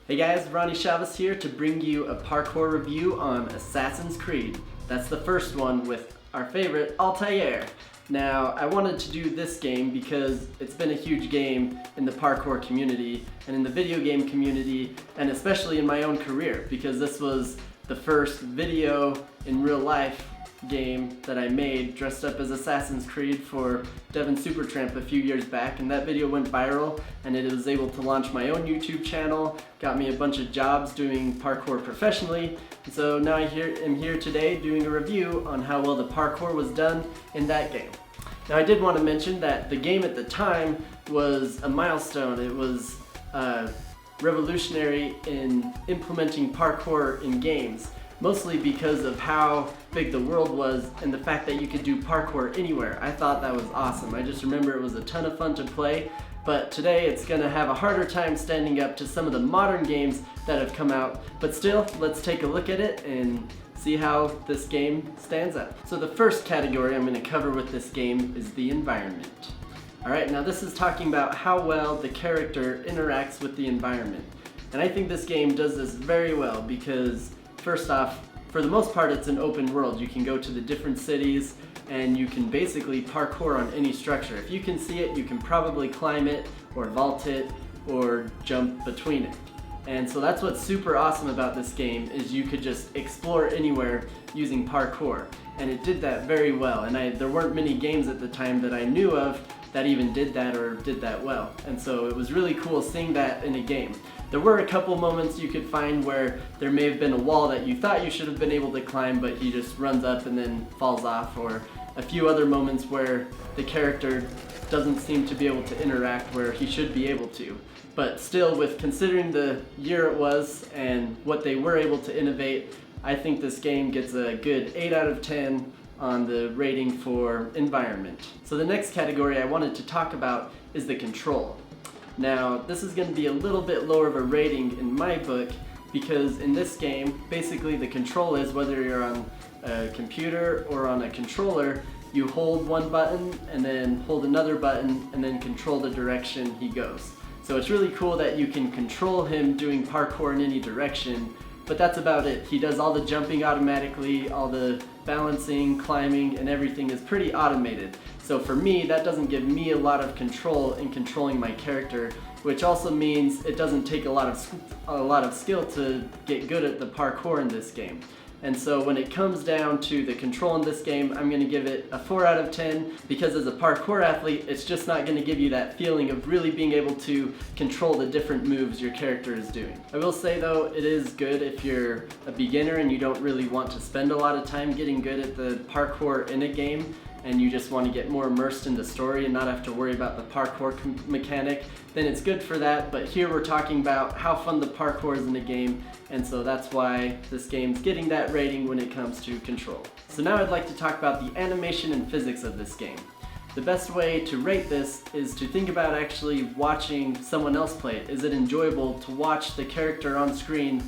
Hey guys, Ronnie Shalvis here to bring you a parkour review on Assassin's Creed. That's the first one with our favorite, Altair. Now, I wanted to do this game because it's been a huge game in the parkour community and in the video game community, and especially in my own career, because this was the first video in real life game that I made dressed up as Assassin's Creed for Devon Supertramp a few years back, and that video went viral and it was able to launch my own YouTube channel, got me a bunch of jobs doing parkour professionally, and so now I'm here today doing a review on how well the parkour was done in that game. Now I did want to mention that the game at the time was a milestone. It was revolutionary in implementing parkour in games, mostly because of how big the world was and the fact that you could do parkour anywhere. I thought that was awesome. I just remember it was a ton of fun to play, but today it's going to have a harder time standing up to some of the modern games that have come out. But still, let's take a look at it and see how this game stands up. So the first category I'm going to cover with this game is the environment. Alright, now this is talking about how well the character interacts with the environment. And I think this game does this very well because first off, for the most part it's an open world. You can go to the different cities and you can basically parkour on any structure. If you can see it, you can probably climb it or vault it or jump between it. And so that's what's super awesome about this game, is you could just explore anywhere using parkour. And it did that very well, and there weren't many games at the time that I knew of that even did that or did that well. And so it was really cool seeing that in a game. There were a couple moments you could find where there may have been a wall that you thought you should have been able to climb, but he just runs up and then falls off, or a few other moments where the character doesn't seem to be able to interact where he should be able to. But still, with considering the year it was and what they were able to innovate, I think this game gets a good 8 out of 10 on the rating for environment. So the next category I wanted to talk about is the control. Now, this is going to be a little bit lower of a rating in my book because in this game, basically the control is, whether you're on a computer or on a controller, you hold one button and then hold another button and then control the direction he goes. So it's really cool that you can control him doing parkour in any direction, but that's about it. He does all the jumping automatically, all the balancing, climbing, and everything is pretty automated. So for me, that doesn't give me a lot of control in controlling my character, which also means it doesn't take a lot of skill to get good at the parkour in this game. And so when it comes down to the control in this game, I'm going to give it a 4 out of 10 because as a parkour athlete, it's just not going to give you that feeling of really being able to control the different moves your character is doing. I will say though, it is good if you're a beginner and you don't really want to spend a lot of time getting good at the parkour in a game, and you just want to get more immersed in the story and not have to worry about the parkour mechanic, then it's good for that. But here we're talking about how fun the parkour is in the game, and so that's why this game's getting that rating when it comes to control. So now I'd like to talk about the animation and physics of this game. The best way to rate this is to think about actually watching someone else play it. Is it enjoyable to watch the character on screen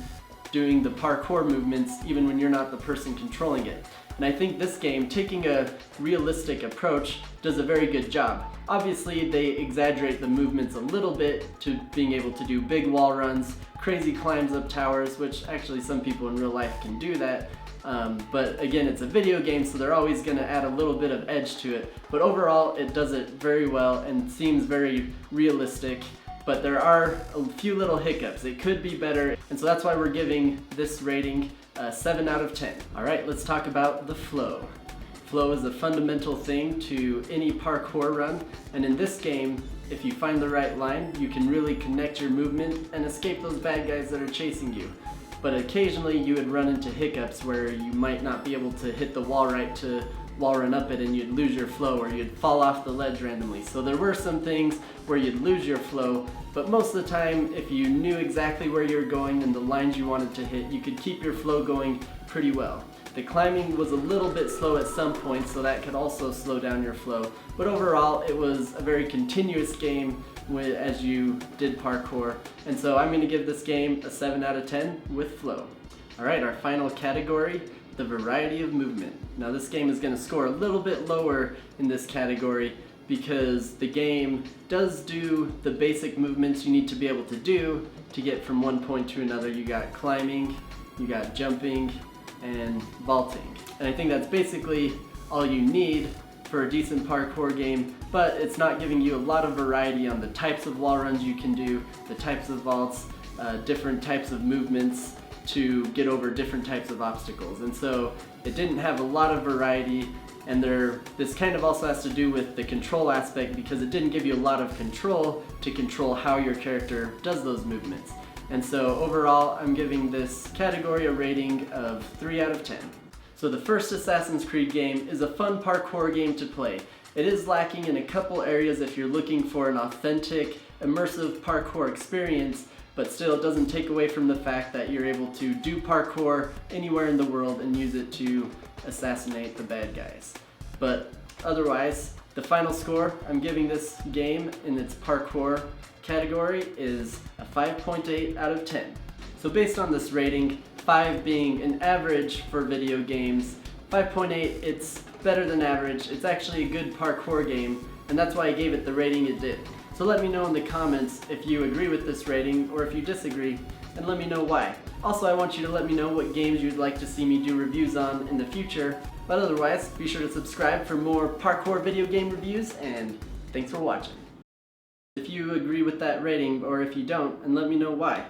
doing the parkour movements even when you're not the person controlling it? And I think this game, taking a realistic approach, does a very good job. Obviously, they exaggerate the movements a little bit to being able to do big wall runs, crazy climbs up towers, which actually some people in real life can do that. But again, it's a video game, so they're always going to add a little bit of edge to it. But overall, it does it very well and seems very realistic. But there are a few little hiccups. It could be better, and so that's why we're giving this rating 7 out of 10. Alright, let's talk about the flow. Flow is a fundamental thing to any parkour run, and in this game, if you find the right line, you can really connect your movement and escape those bad guys that are chasing you. But occasionally you would run into hiccups where you might not be able to hit the wall right to wall run up it, and you'd lose your flow, or you'd fall off the ledge randomly. So there were some things where you'd lose your flow, but most of the time, if you knew exactly where you were going and the lines you wanted to hit, you could keep your flow going pretty well. The climbing was a little bit slow at some points, so that could also slow down your flow. But overall, it was a very continuous game as you did parkour. And so I'm going to give this game a 7 out of 10 with flow. Alright, our final category, the variety of movement. Now this game is going to score a little bit lower in this category because the game does do the basic movements you need to be able to do to get from one point to another. You got climbing, you got jumping, and vaulting. And I think that's basically all you need for a decent parkour game, but it's not giving you a lot of variety on the types of wall runs you can do, the types of vaults, different types of movements to get over different types of obstacles. And so it didn't have a lot of variety, and this kind of also has to do with the control aspect, because it didn't give you a lot of control to control how your character does those movements. And so overall, I'm giving this category a rating of 3 out of 10. So the first Assassin's Creed game is a fun parkour game to play. It is lacking in a couple areas if you're looking for an authentic, immersive parkour experience, but still it doesn't take away from the fact that you're able to do parkour anywhere in the world and use it to assassinate the bad guys. But otherwise, the final score I'm giving this game in its parkour category is a 5.8 out of 10. So based on this rating, 5 being an average for video games, 5.8, it's better than average. It's actually a good parkour game, and that's why I gave it the rating it did. So let me know in the comments if you agree with this rating or if you disagree, and let me know why. Also, I want you to let me know what games you'd like to see me do reviews on in the future, but otherwise, be sure to subscribe for more parkour video game reviews, and thanks for watching. If you agree with that rating, or if you don't, and let me know why.